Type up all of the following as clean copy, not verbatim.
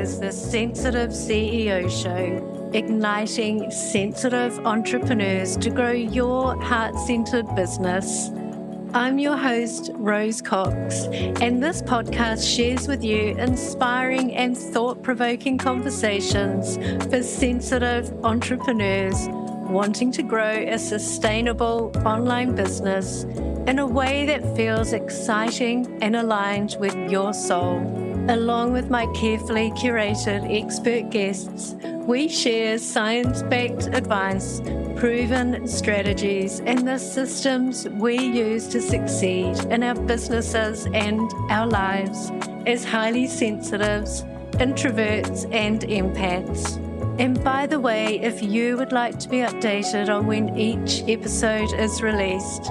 is the Sensitive CEO Show, igniting sensitive entrepreneurs to grow your heart-centered business. I'm your host, Rose Cox, and this podcast shares with you inspiring and thought-provoking conversations for sensitive entrepreneurs wanting to grow a sustainable online business in a way that feels exciting and aligned with your soul. Along with my carefully curated expert guests, we share science-backed advice, proven strategies, and the systems we use to succeed in our businesses and our lives as highly sensitives, introverts, and empaths. And by the way, if you would like to be updated on when each episode is released,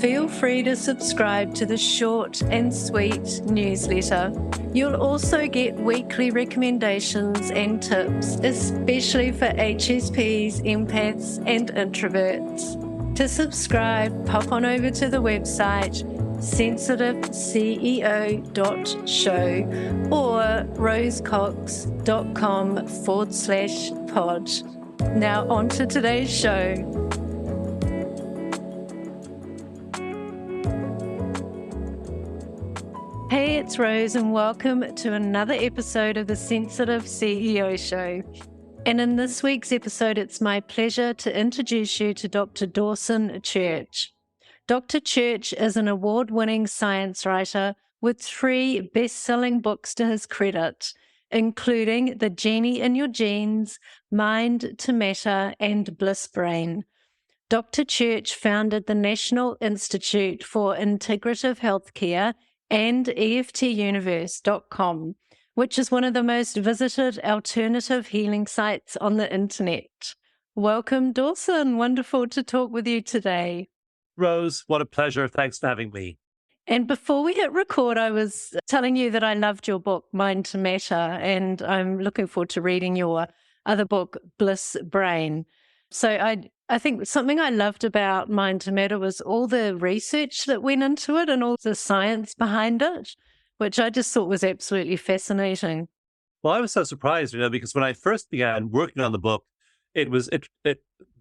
feel free to subscribe to the short and sweet newsletter. You'll also get weekly recommendations and tips, especially for HSPs, empaths, and introverts. To subscribe, pop on over to the website sensitiveceo.show or rosecox.com/pod. Now on to today's show. Hey, it's Rose and welcome to another episode of the Sensitive CEO Show. And in this week's episode, it's my pleasure to introduce you to Dr. Dawson Church. Dr. Church is an award-winning science writer with 3 best-selling books to his credit, including The Genie in Your Genes, Mind to Matter, and Bliss Brain. Dr. Church founded the National Institute for Integrative Healthcare and EFTuniverse.com, which is one of the most visited alternative healing sites on the internet. Welcome, Dawson. Wonderful to talk with you today. Rose, what a pleasure. Thanks for having me. And before we hit record, I was telling you that I loved your book, Mind to Matter, and I'm looking forward to reading your other book, Bliss Brain. So I think something I loved about Mind to Matter was all the research that went into it and all the science behind it, which I just thought was absolutely fascinating. Well, I was so surprised, because when I first began working on the book, it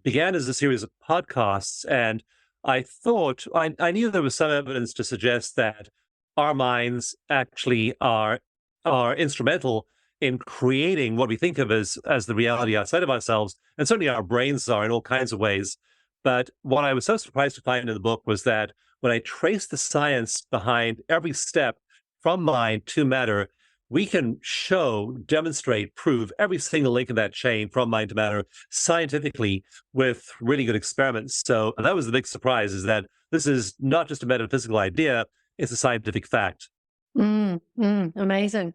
began as a series of podcasts, and I thought, I knew there was some evidence to suggest that our minds actually are instrumental in creating what we think of as the reality outside of ourselves, and certainly our brains are in all kinds of ways. But what I was so surprised to find in the book was that when I traced the science behind every step from mind to matter, we can show, demonstrate, prove every single link in that chain from mind to matter scientifically with really good experiments. So that was the big surprise, is that this is not just a metaphysical idea, it's a scientific fact. Amazing.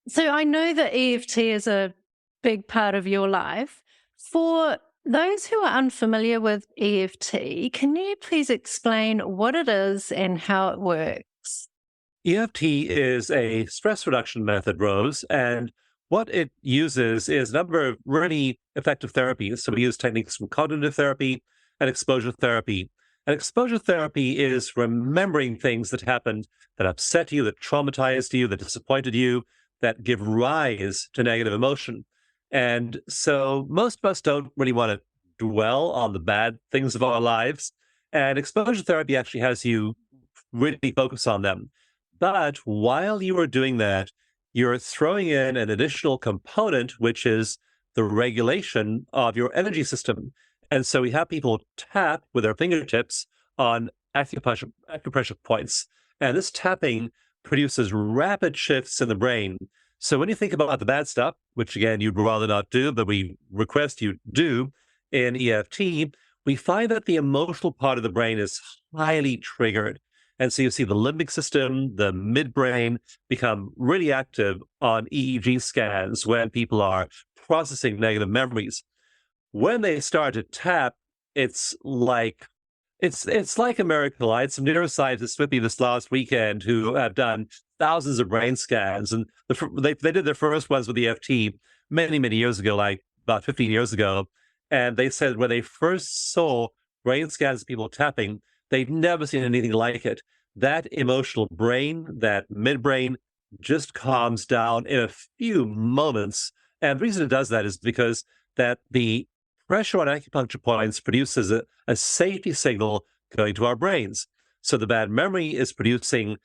So I know that EFT is a big part of your life. For those who are unfamiliar with EFT, can you please explain what it is and how it works? EFT is a stress reduction method, Rose, and what it uses is a number of really effective therapies. So we use techniques from cognitive therapy and exposure therapy. And exposure therapy is remembering things that happened that upset you, that traumatized you, that disappointed you, that give rise to negative emotion. And so most of us don't really want to dwell on the bad things of our lives. And exposure therapy actually has you really focus on them. But while you are doing that, you're throwing in an additional component, which is the regulation of your energy system. And so we have people tap with their fingertips on acupressure points. And this tapping produces rapid shifts in the brain. So when you think about the bad stuff, which again, you'd rather not do, but we request you do in EFT, we find that the emotional part of the brain is highly triggered. And so you see the limbic system, the midbrain become really active on EEG scans when people are processing negative memories. When they start to tap, it's like a miracle. I had some neuroscientists with me this last weekend who have done thousands of brain scans, and they did their first ones with EFT many, many years ago, like about 15 years ago. And they said when they first saw brain scans of people tapping, they'd never seen anything like it. That emotional brain, that midbrain, just calms down in a few moments. And the reason it does that is because that the pressure on acupuncture points produces a safety signal going to our brains. So the bad memory is producing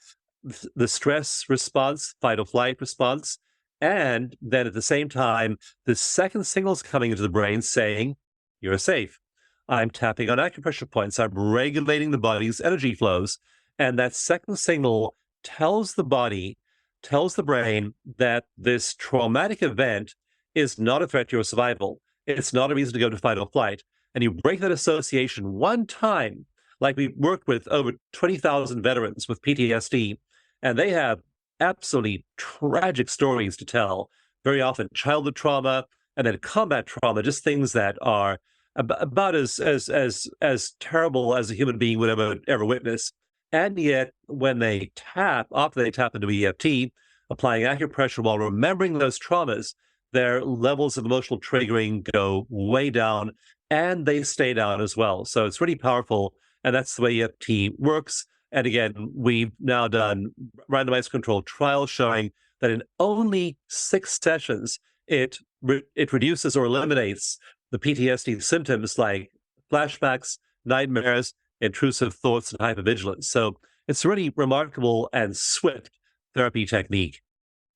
the stress response, fight or flight response. And then at the same time, the second signal is coming into the brain saying, you're safe. I'm tapping on acupressure points. I'm regulating the body's energy flows. And that second signal tells the body, tells the brain that this traumatic event is not a threat to your survival. It's not a reason to go to fight or flight. And you break that association one time, like we worked with over 20,000 veterans with PTSD, and they have absolutely tragic stories to tell. Very often childhood trauma and then combat trauma, just things that are about as terrible as a human being would ever witness. And yet, when they tap, after they tap into EFT, applying acupressure while remembering those traumas, their levels of emotional triggering go way down, and they stay down as well. So it's really powerful, and that's the way EFT works. And again, we've now done randomized controlled trials showing that in only 6 sessions, it reduces or eliminates the PTSD symptoms like flashbacks, nightmares, intrusive thoughts, and hypervigilance. So it's a really remarkable and swift therapy technique.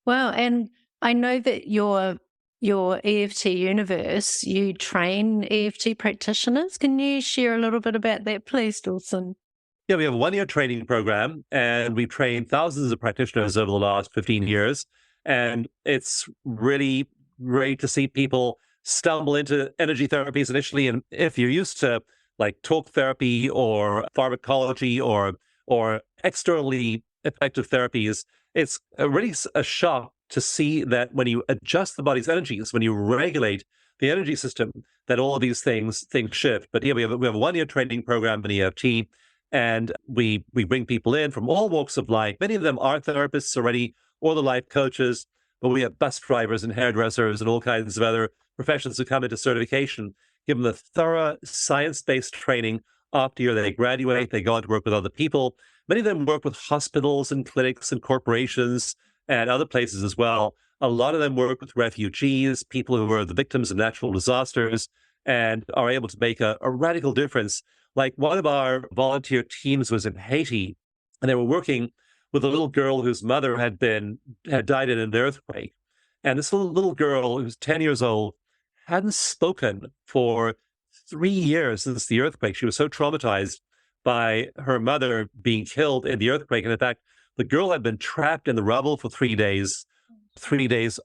Wow. And I know that your EFT universe, you train EFT practitioners. Can you share a little bit about that, please, Dawson? Yeah, we have a 1-year training program, and we've trained thousands of practitioners over the last 15 years. And it's really great to see people stumble into energy therapies initially. And if you're used to like talk therapy or pharmacology or externally effective therapies, it's really a shock to see that when you adjust the body's energies, when you regulate the energy system, that all of these things shift. But yeah, we have a 1-year training program in EFT, and we bring people in from all walks of life. Many of them are therapists already, or the life coaches, but we have bus drivers and hairdressers and all kinds of other professions who come into certification, give them the thorough science-based training. After they graduate, they go on to work with other people. Many of them work with hospitals and clinics and corporations and other places as well. A lot of them work with refugees, people who are the victims of natural disasters, and are able to make a radical difference. Like one of our volunteer teams was in Haiti, and they were working with a little girl whose mother had died in an earthquake. And this little girl, who was 10 years old, hadn't spoken for 3 years since the earthquake. She was so traumatized by her mother being killed in the earthquake. And in fact, the girl had been trapped in the rubble for 3 days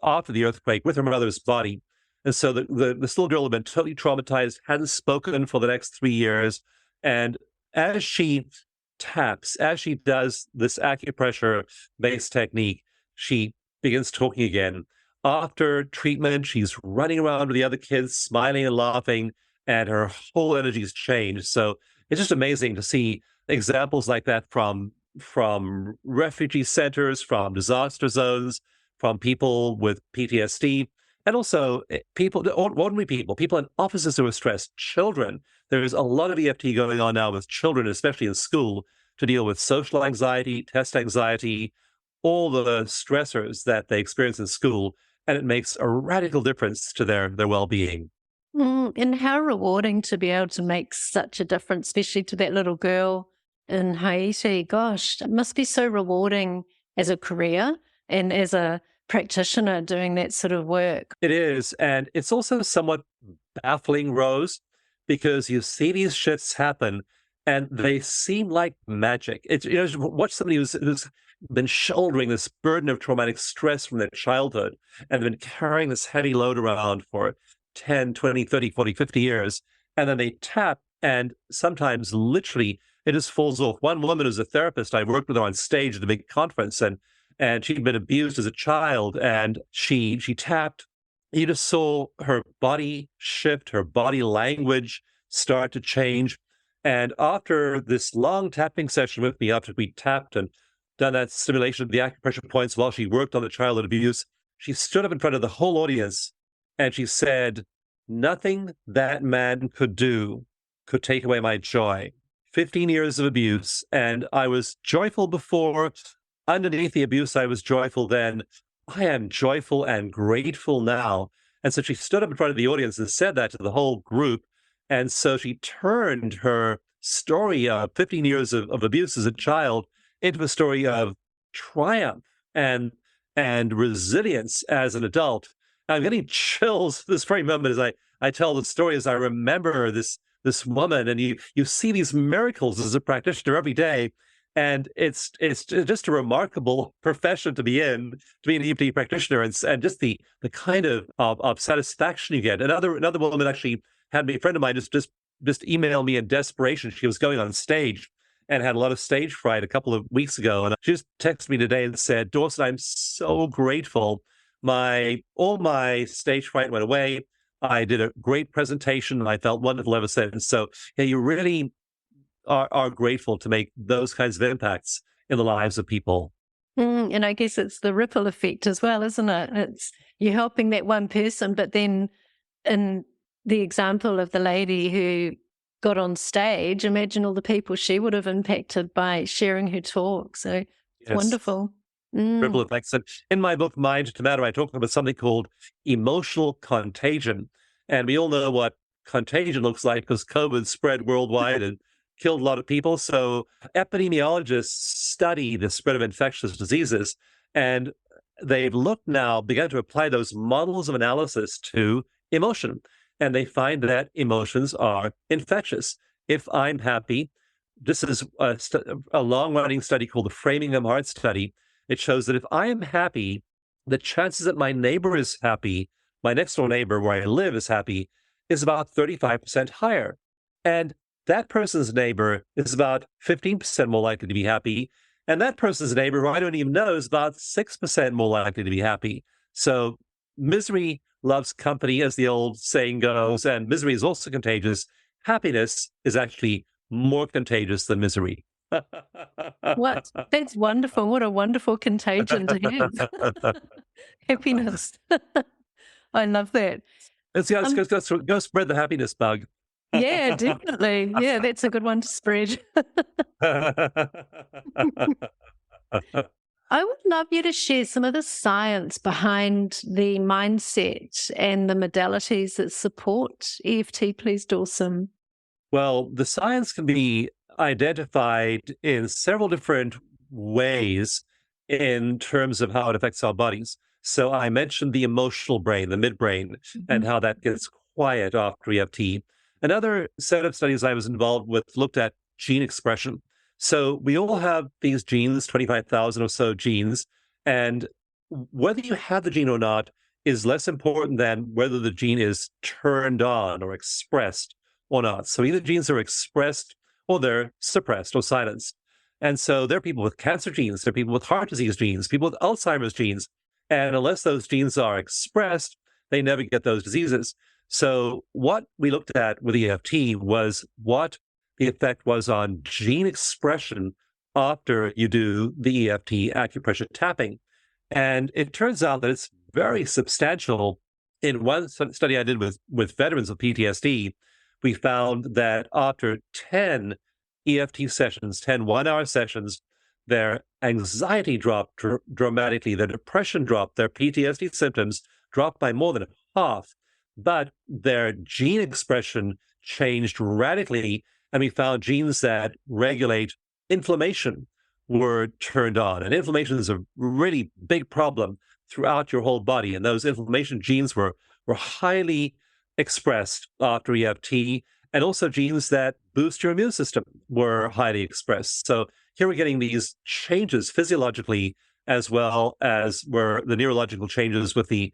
after the earthquake with her mother's body. And so this little girl had been totally traumatized, hadn't spoken for the next 3 years. And as she taps, as she does this acupressure-based technique, she begins talking again. After treatment, she's running around with the other kids, smiling and laughing, and her whole energy's changed. So it's just amazing to see examples like that from refugee centers, from disaster zones, from people with PTSD, and also people, ordinary people in offices who are stressed, children. There's a lot of EFT going on now with children, especially in school, to deal with social anxiety, test anxiety, all the stressors that they experience in school, and it makes a radical difference to their well-being. And how rewarding to be able to make such a difference, especially to that little girl in Haiti. Gosh, it must be so rewarding as a career and as a practitioner doing that sort of work. It is, and it's also somewhat baffling, Rose, because you see these shifts happen, and they seem like magic. It's, watch somebody who's been shouldering this burden of traumatic stress from their childhood and been carrying this heavy load around for 10, 20, 30, 40, 50 years. And then they tap, and sometimes literally it just falls off. One woman who's a therapist, I worked with her on stage at a big conference, and she'd been abused as a child, and she tapped. You just saw her body shift, her body language start to change. And after this long tapping session with me, after we tapped and done that stimulation of the acupressure points while she worked on the childhood abuse, she stood up in front of the whole audience and she said, "Nothing that man could do could take away my joy." 15 years of abuse, and I was joyful before, underneath the abuse, I was joyful then. I am joyful and grateful now. And so she stood up in front of the audience and said that to the whole group. And so she turned her story of 15 years of abuse as a child into a story of triumph and resilience as an adult. I'm getting chills this very moment as I tell the story, as I remember this woman, and you see these miracles as a practitioner every day. And it's just a remarkable profession to be in, to be an EFT practitioner, and just the kind of satisfaction you get. Another woman actually had me, a friend of mine, just email me in desperation. She was going on stage and had a lot of stage fright a couple of weeks ago. And she just texted me today and said, Dawson, I'm so grateful. All my stage fright went away. I did a great presentation and I felt wonderful ever since. So yeah, you really are grateful to make those kinds of impacts in the lives of people. And I guess it's the ripple effect as well, isn't it? It's you're helping that one person, but then in the example of the lady who got on stage, imagine all the people she would have impacted by sharing her talk. So it's wonderful. Ripple effects. And in my book, Mind to Matter, I talk about something called emotional contagion. And we all know what contagion looks like because COVID spread worldwide and killed a lot of people. So epidemiologists study the spread of infectious diseases, and they've begun to apply those models of analysis to emotion. And they find that emotions are infectious. If I'm happy, this is a long-running study called the Framingham Heart Study. It shows that if I am happy, the chances that my neighbor is happy, my next door neighbor where I live is happy, is about 35% higher. And that person's neighbor is about 15% more likely to be happy. And that person's neighbor, who I don't even know, is about 6% more likely to be happy. So misery loves company, as the old saying goes, and misery is also contagious. Happiness is actually more contagious than misery. What? That's wonderful. What a wonderful contagion to have. Happiness. I love that. Go spread the happiness bug. Yeah, definitely. Yeah, that's a good one to spread. I would love you to share some of the science behind the mindset and the modalities that support EFT, please, Dawson. Well, the science can be identified in several different ways in terms of how it affects our bodies. So I mentioned the emotional brain, the midbrain, and how that gets quiet after EFT. Another set of studies I was involved with looked at gene expression. So we all have these genes, 25,000 or so genes, and whether you have the gene or not is less important than whether the gene is turned on or expressed or not. So either genes are expressed or they're suppressed or silenced. And so there are people with cancer genes, there are people with heart disease genes, people with Alzheimer's genes. And unless those genes are expressed, they never get those diseases. So what we looked at with EFT was what the effect was on gene expression after you do the EFT acupressure tapping. And it turns out that it's very substantial. In one study I did with veterans with PTSD, we found that after 10 EFT sessions, 10 one-hour sessions, their anxiety dropped dramatically, their depression dropped, their PTSD symptoms dropped by more than half, but their gene expression changed radically, and we found genes that regulate inflammation were turned on. And inflammation is a really big problem throughout your whole body, and those inflammation genes were highly expressed after EFT, and also genes that boost your immune system were highly expressed. So here we're getting these changes physiologically as well as were the neurological changes with the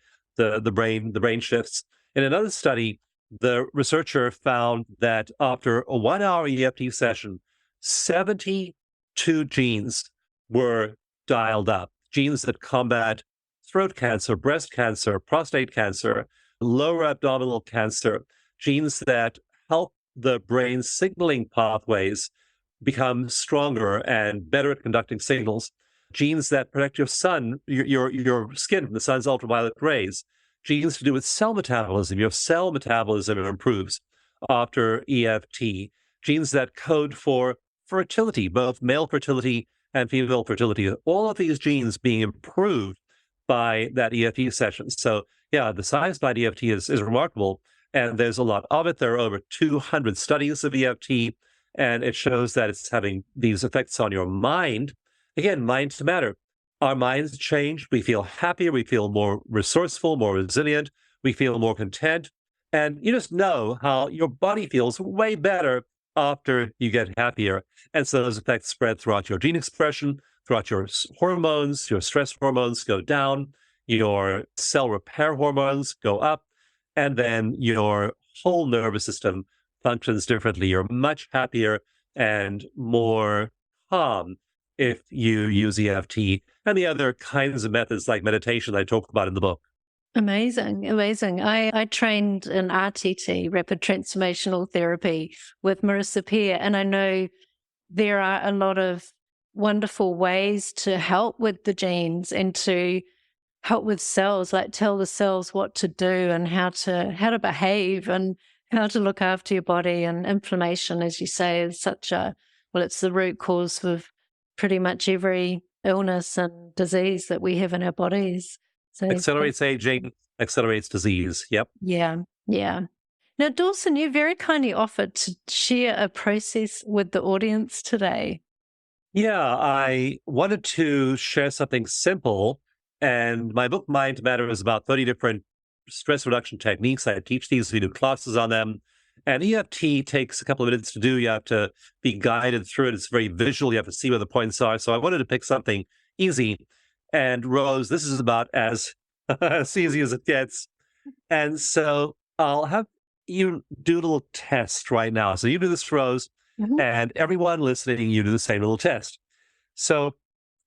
brain shifts. In another study, the researcher found that after a 1-hour EFT session, 72 genes were dialed up, genes that combat throat cancer, breast cancer, prostate cancer, lower abdominal cancer, genes that help the brain's signaling pathways become stronger and better at conducting signals, genes that protect your skin from the sun's ultraviolet rays, genes to do with cell metabolism. Your cell metabolism improves after EFT, genes that code for fertility, both male fertility and female fertility. All of these genes being improved by that EFT session. So yeah, the science behind EFT is remarkable, and there's a lot of it. There are over 200 studies of EFT, and it shows that it's having these effects on your mind. Again, mind to matter. Our minds change. We feel happier. We feel more resourceful, more resilient. We feel more content. And you just know how your body feels way better after you get happier. And so those effects spread throughout your gene expression, throughout your hormones. Your stress hormones go down, your cell repair hormones go up, and then your whole nervous system functions differently. You're much happier and more calm if you use EFT and the other kinds of methods like meditation I talk about in the book. Amazing, amazing. I trained in RTT, Rapid Transformational Therapy, with Marissa Peer, and I know there are a lot of wonderful ways to help with the genes and to help with cells, like tell the cells what to do and how to behave and how to look after your body. And inflammation, as you say, is it's the root cause of pretty much every illness and disease that we have in our bodies. So accelerates aging, accelerates disease. Yep. Yeah. Now, Dawson, you very kindly offered to share a process with the audience today. Yeah, I wanted to share something simple. And my book, Mind to Matter, is about 30 different stress reduction techniques. I teach these, we do classes on them. And EFT takes a couple of minutes to do. You have to be guided through it. It's very visual. You have to see where the points are. So I wanted to pick something easy. And Rose, this is about as easy as it gets. And so I'll have you do a little test right now. So you do this, Rose, and everyone listening, you do the same little test. So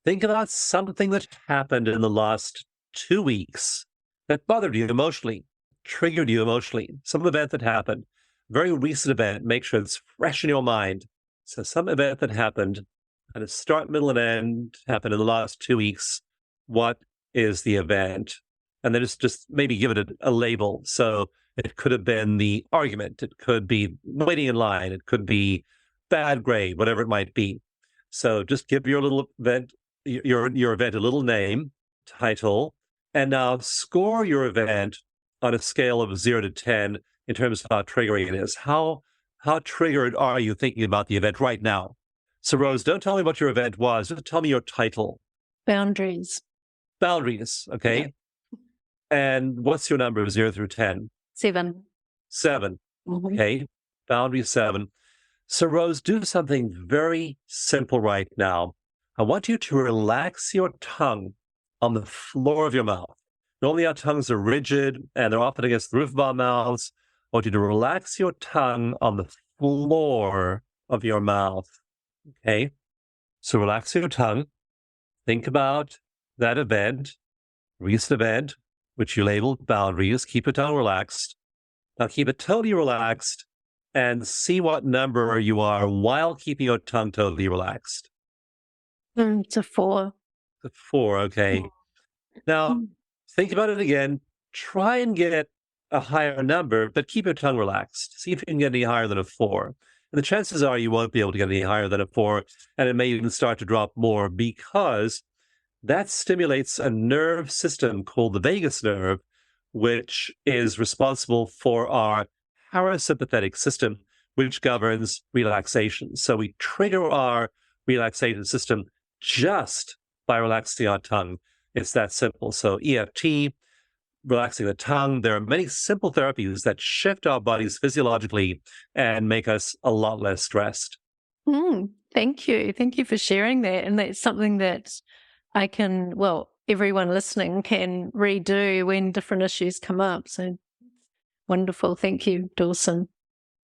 think about something that happened in the last 2 weeks that bothered you emotionally, triggered you emotionally, some event that happened, very recent event. Make sure it's fresh in your mind. So some event that happened, and a start, middle, and end happened in the last 2 weeks. What is the event? And then just maybe give it a label. So it could have been the argument. It could be waiting in line. It could be bad grade, whatever it might be. So just give your little event, your event a little name, title, and now score your event on a scale of 0 to 10 in terms of how triggering it is. How triggered are you thinking about the event right now? So Rose, don't tell me what your event was. Just tell me your title. Boundaries. Boundaries, okay. Yeah. And what's your number, 0 through 10? 7. 7, okay. Boundary 7. So Rose, do something very simple right now. I want you to relax your tongue on the floor of your mouth. Normally our tongues are rigid and they're often against the roof of our mouths. I want you to relax your tongue on the floor of your mouth, okay? So relax your tongue. Think about that event, recent event, which you labeled boundaries. Keep your tongue relaxed. Now keep it totally relaxed and see what number you are while keeping your tongue totally relaxed. It's a 4. A 4, okay. Now think about it again. Try and get a higher number, but keep your tongue relaxed. See if you can get any higher than a 4. And the chances are you won't be able to get any higher than a 4, and it may even start to drop more because that stimulates a nerve system called the vagus nerve, which is responsible for our parasympathetic system, which governs relaxation. So we trigger our relaxation system just by relaxing our tongue. It's that simple. So EFT, relaxing the tongue. There are many simple therapies that shift our bodies physiologically and make us a lot less stressed. Thank you. Thank you for sharing that. And that's something that everyone listening can redo when different issues come up. So wonderful. Thank you, Dawson.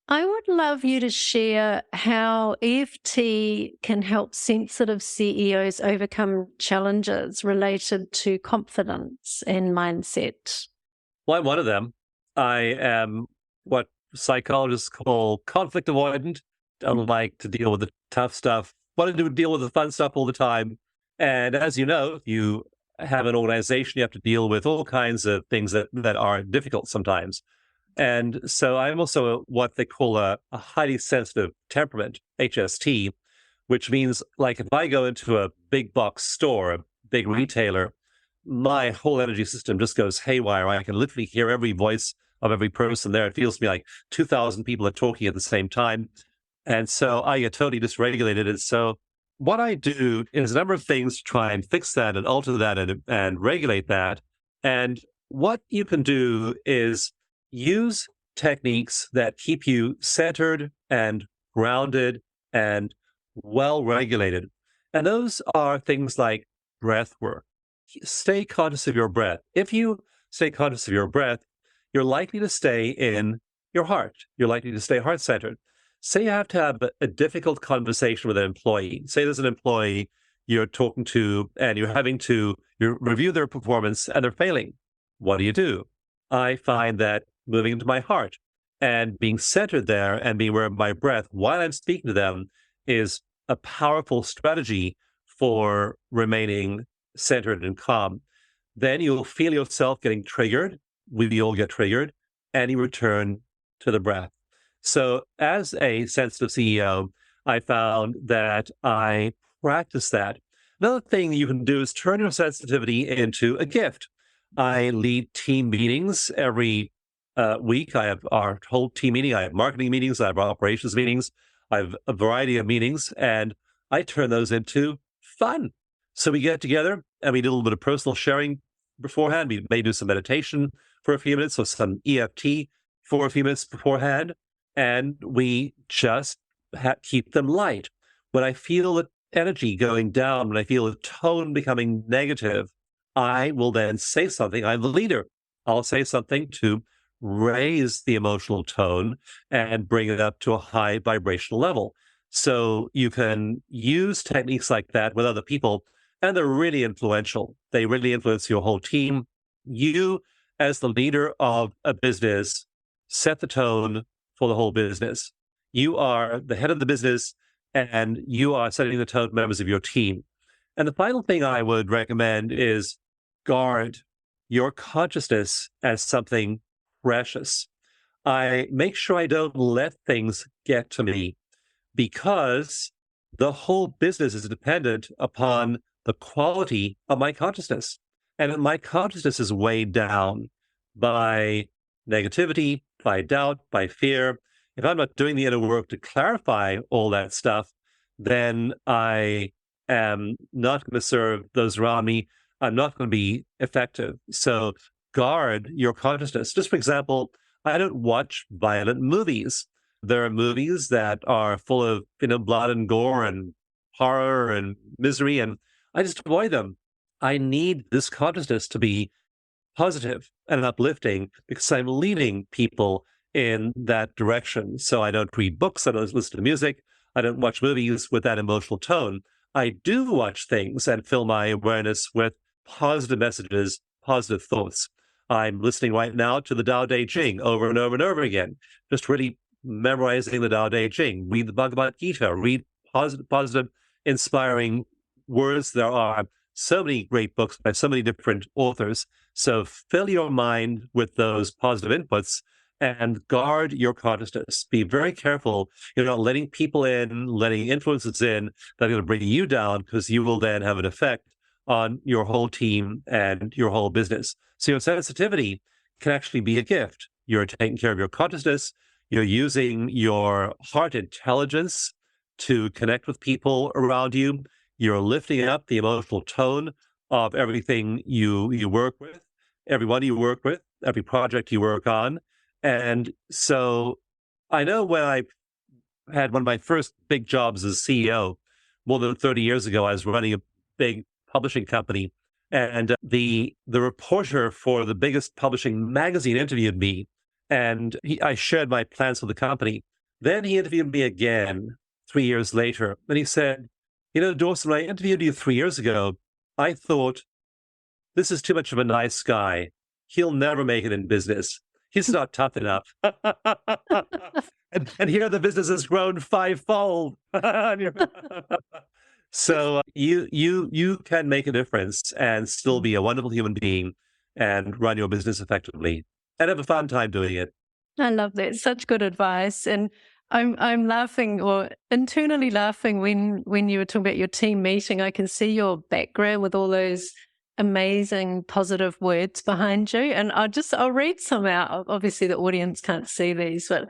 I would love you to share how EFT can help sensitive CEOs overcome challenges related to confidence and mindset. Well, I'm one of them. I am what psychologists call conflict avoidant. Don't like to deal with the tough stuff. Want to deal with the fun stuff all the time. And as you know, you have an organization, you have to deal with all kinds of things that are difficult sometimes. And so I'm also what they call a highly sensitive temperament, HST, which means like if I go into a big box store, a big retailer, my whole energy system just goes haywire. I can literally hear every voice of every person there. It feels to me like 2,000 people are talking at the same time. And so I get totally dysregulated. And so what I do is a number of things to try and fix that and alter that and regulate that. And what you can do is use techniques that keep you centered and grounded and well regulated. And those are things like breath work. Stay conscious of your breath. If you stay conscious of your breath, you're likely to stay in your heart. You're likely to stay heart centered. Say you have to have a difficult conversation with an employee. Say there's an employee you're talking to and you're having to review their performance and they're failing. What do? I find that moving into my heart and being centered there and being aware of my breath while I'm speaking to them is a powerful strategy for remaining centered and calm. Then you'll feel yourself getting triggered. We all get triggered, and you return to the breath. So as a sensitive CEO, I found that I practice that. Another thing you can do is turn your sensitivity into a gift. I lead team meetings every week. I have our whole team meeting. I have marketing meetings. I have operations meetings. I have a variety of meetings, and I turn those into fun. So we get together and we do a little bit of personal sharing beforehand. We may do some meditation for a few minutes or some EFT for a few minutes beforehand. And we just keep them light. When I feel the energy going down, when I feel the tone becoming negative, I will then say something. I'm the leader. I'll say something to raise the emotional tone and bring it up to a high vibrational level. So you can use techniques like that with other people, and they're really influential. They really influence your whole team. You, as the leader of a business, set the tone for the whole business. You are the head of the business, and you are setting the tone for members of your team. And the final thing I would recommend is guard your consciousness as something precious. I make sure I don't let things get to me because the whole business is dependent upon the quality of my consciousness. And my consciousness is weighed down by negativity, by doubt, by fear. If I'm not doing the inner work to clarify all that stuff, then I am not going to serve those around me. I'm not going to be effective. So guard your consciousness. Just for example, I don't watch violent movies. There are movies that are full of, blood and gore and horror and misery, and I just avoid them. I need this consciousness to be positive and uplifting because I'm leading people in that direction. So I don't read books, I don't listen to music, I don't watch movies with that emotional tone. I do watch things and fill my awareness with positive messages, positive thoughts. I'm listening right now to the Tao Te Ching over and over and over again, just really memorizing the Tao Te Ching, read the Bhagavad Gita, read positive, inspiring words. There are so many great books by so many different authors. So fill your mind with those positive inputs and guard your consciousness. Be very careful. You're not letting people in, letting influences in that are going to bring you down, because you will then have an effect on your whole team and your whole business. So your sensitivity can actually be a gift. You're taking care of your consciousness. You're using your heart intelligence to connect with people around you. You're lifting up the emotional tone of everything you work with, everyone you work with, every project you work on. And so I know when I had one of my first big jobs as CEO, more than 30 years ago, I was running a big publishing company, and the reporter for the biggest publishing magazine interviewed me, and I shared my plans for the company. Then he interviewed me again 3 years later, and he said, Dawson, when I interviewed you 3 years ago, I thought, this is too much of a nice guy. He'll never make it in business. He's not tough enough. and here the business has grown fivefold. So you can make a difference and still be a wonderful human being and run your business effectively and have a fun time doing it. I love that. Such good advice. And I'm laughing or internally laughing when you were talking about your team meeting. I can see your background with all those amazing positive words behind you. And I'll read some out. Obviously the audience can't see these, but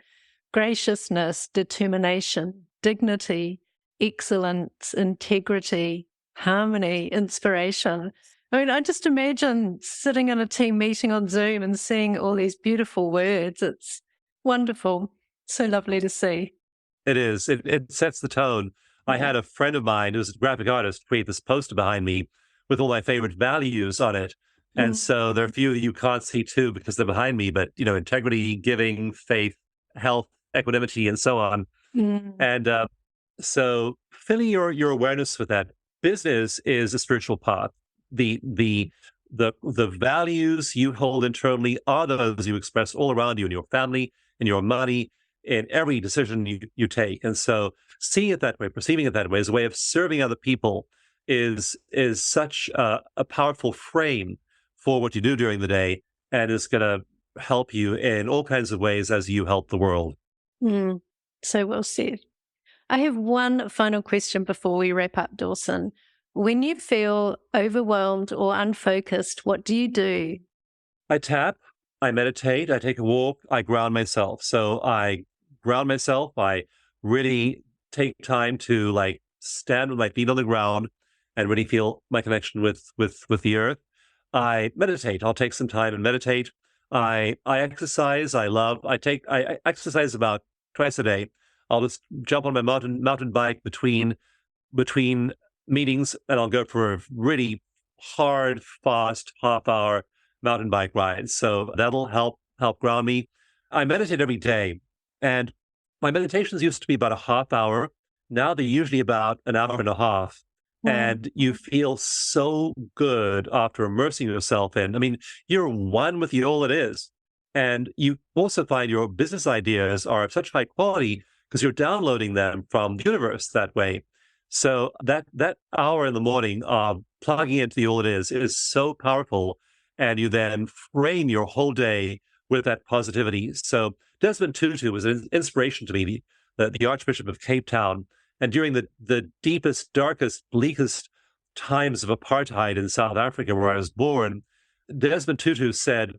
graciousness, determination, dignity, excellence, integrity, harmony, inspiration. I mean, I just imagine sitting in a team meeting on Zoom and seeing all these beautiful words. It's wonderful. So lovely to see. It is. It sets the tone. I had a friend of mine who's a graphic artist create this poster behind me with all my favorite values on it. And so there are a few that you can't see too because they're behind me, but, integrity, giving, faith, health, equanimity, and so on. And so filling your awareness with that, business is a spiritual path. The values you hold internally are those you express all around you in your family, in your money, in every decision you take. And so seeing it that way, perceiving it that way as a way of serving other people is such a powerful frame for what you do during the day, and is going to help you in all kinds of ways as you help the world. So well said. I have one final question before we wrap up, Dawson. When you feel overwhelmed or unfocused, what do you do? I tap, I meditate, I take a walk, I ground myself. So I ground myself. I really take time to stand with my feet on the ground and really feel my connection with the earth. I meditate. I'll take some time and meditate. I exercise. I exercise about twice a day. I'll just jump on my mountain bike between meetings, and I'll go for a really hard, fast half-hour mountain bike ride. So that'll help ground me. I meditate every day, and my meditations used to be about a half hour. Now they're usually about an hour and a half. And you feel so good after immersing yourself in. I mean, you're one with the all it is. And you also find your business ideas are of such high quality because you're downloading them from the universe that way. So that hour in the morning of plugging into the all it is so powerful. And you then frame your whole day with that positivity. So Desmond Tutu was an inspiration to me, the Archbishop of Cape Town. And during the deepest, darkest, bleakest times of apartheid in South Africa, where I was born, Desmond Tutu said,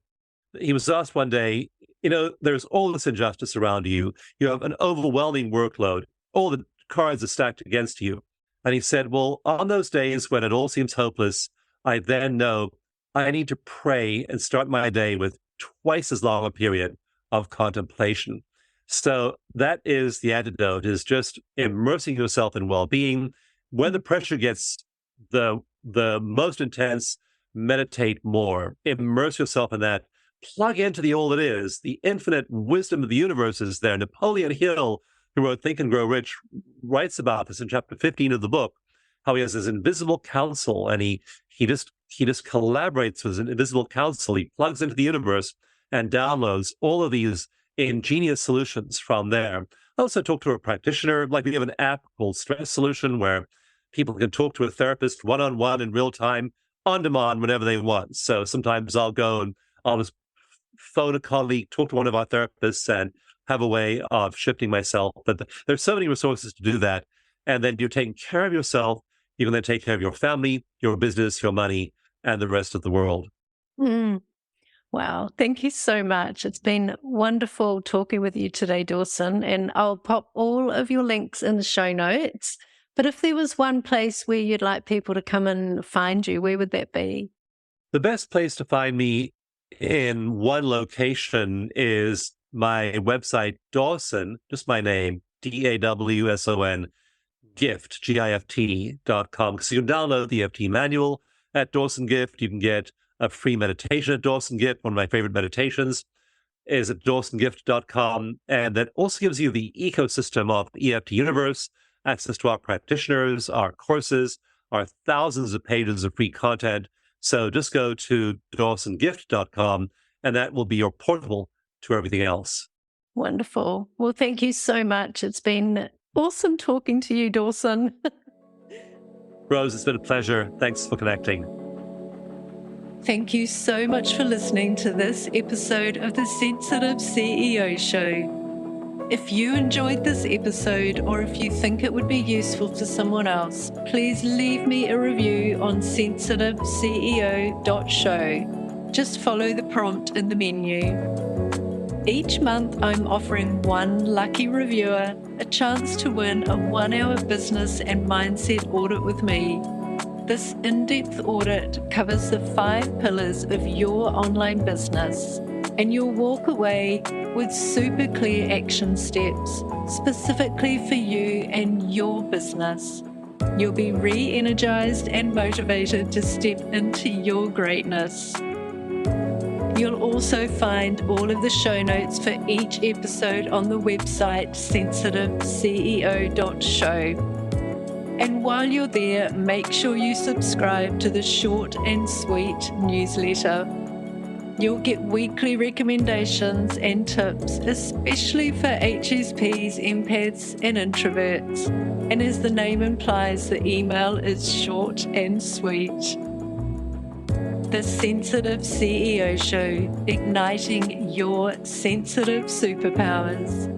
he was asked one day, there's all this injustice around you. You have an overwhelming workload. All the cards are stacked against you. And he said, well, on those days when it all seems hopeless, I then know I need to pray and start my day with twice as long a period of contemplation. So that is the antidote, is just immersing yourself in well-being. When the pressure gets the most intense, meditate more, immerse yourself in that, plug into the all it is, the infinite wisdom of the universe is there. Napoleon Hill, who wrote Think and Grow Rich, writes about this in chapter 15 of the book, how he has this invisible council, and he just collaborates with an invisible council. He plugs into the universe and downloads all of these ingenious solutions from there. I also talk to a practitioner. Like we have an app called Stress Solution where people can talk to a therapist one-on-one in real time, on demand, whenever they want. So sometimes I'll go and I'll just phone a colleague, talk to one of our therapists, and have a way of shifting myself. But there's so many resources to do that. And then you're taking care of yourself. You can then take care of your family, your business, your money, and the rest of the world. Wow. Thank you so much. It's been wonderful talking with you today, Dawson, and I'll pop all of your links in the show notes. But if there was one place where you'd like people to come and find you, where would that be? The best place to find me in one location is my website, Dawson, just my name, DAWSON, gift.com. So you can download the EFT manual at Dawson Gift. You can get a free meditation at Dawson Gift. One of my favorite meditations is at dawsongift.com. And that also gives you the ecosystem of the EFT universe, access to our practitioners, our courses, our thousands of pages of free content. So just go to dawsongift.com, and that will be your portal to everything else. Wonderful. Well, thank you so much. It's been awesome talking to you, Dawson. Rose, it's been a pleasure. Thanks for connecting. Thank you so much for listening to this episode of the Sensitive CEO Show. If you enjoyed this episode or if you think it would be useful to someone else, please leave me a review on sensitiveceo.show. Just follow the prompt in the menu. Each month, I'm offering one lucky reviewer a chance to win a 1-hour business and mindset audit with me. This in-depth audit covers the 5 pillars of your online business, and you'll walk away with super clear action steps specifically for you and your business. You'll be re-energized and motivated to step into your greatness. You'll also find all of the show notes for each episode on the website sensitiveceo.show. And while you're there, make sure you subscribe to the short and sweet newsletter. You'll get weekly recommendations and tips, especially for HSPs, empaths, and introverts. And as the name implies, the email is short and sweet. The Sensitive CEO Show, igniting your sensitive superpowers.